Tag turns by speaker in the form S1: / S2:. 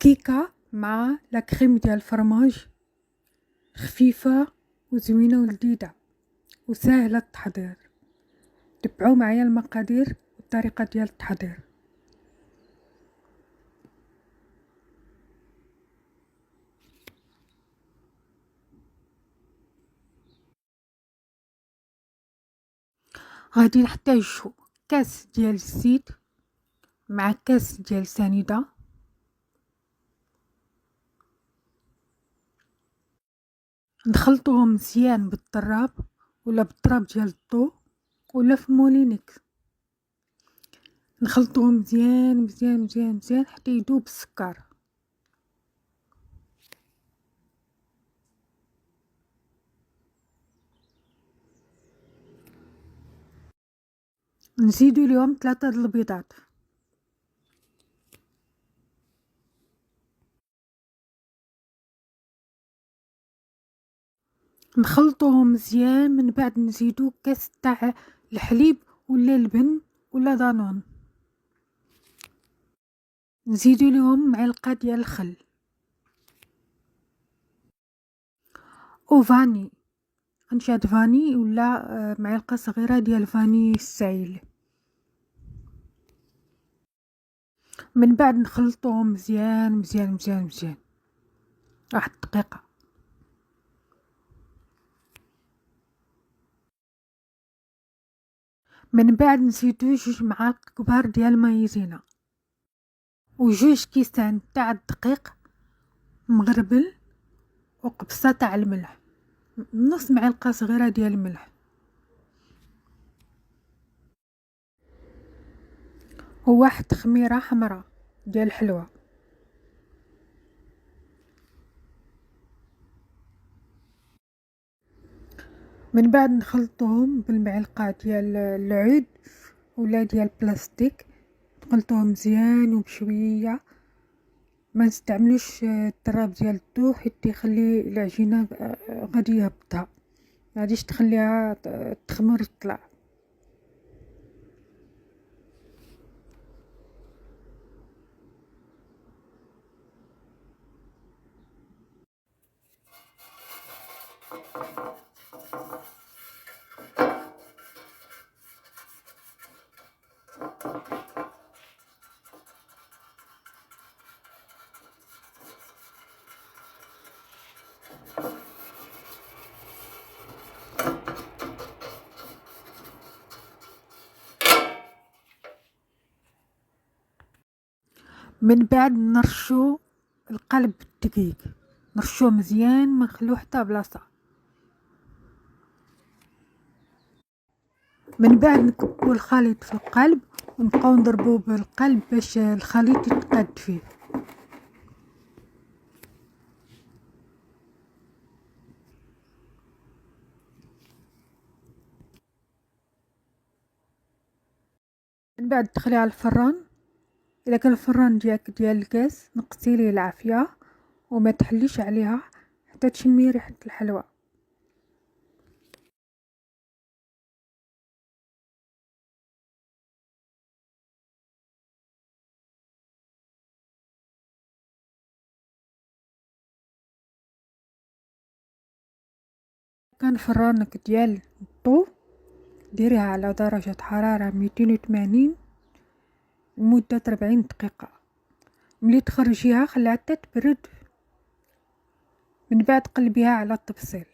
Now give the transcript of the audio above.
S1: كيكة مع لاكريم ديال الفرماج، خفيفة وزوينة ولذيذة وسهلة التحضير. تبعوا معايا المقادير والطريقة ديال التحضير. غادي نحتاجو كاس ديال الزيت مع كاس ديال سنيدة، نخلطوهم مزيان بالطراب ولا بالطراب ديال الضو ولا في مولينكس. نخلطوهم مزيان مزيان مزيان مزيان حتى يذوب السكر. نزيدو ليهم 3 د البيضات. نخلطوهم مزيان، من بعد نزيدو كاس تاع الحليب ولا اللبن ولا دانون. نزيدو ليهم معلقه ديال الخل وفاني، غنشاد فاني ولا معلقه صغيره ديال فاني السائل. من بعد نخلطوهم مزيان مزيان مزيان مزيان واحد الدقيقه. من بعد نزيدو 2 معالق كبار ديال مايزينا و2 كيسان تاع الدقيق مغربل وقبصه تاع الملح، نص معلقه صغيره ديال الملح، وواحد خميره حمراء ديال الحلوى. من بعد نخلطوهم بالمعلقه ديال العود ولا ديال البلاستيك، نخلطوهم مزيان وبشويه. ما نستعملوش الطراب ديال الضو حيت يخلي العجينه غادي يهبطها، ما غاديش تخليها تخمر وتطلع. من بعد نرشو القلب الدقيق، نرشوه مزيان ما نخلوه حتى بلاصه. من بعد نكبو الخليط في القلب ونبقاو نضربوه بالقلب باش الخليط يتقاد فيه. من بعد تدخليه على الفران. اذا كان الفران ديالك ديال الغاز نقصي ليه العافيه وما تحليش عليها حتى تشمي ريحه الحلوى. كان فرانك ديال الضو ديريها على درجه حراره 280 لمده 40 دقيقه. ملي تخرجيها خليها حتى تبرد، من بعد قلبيها على التبصيل.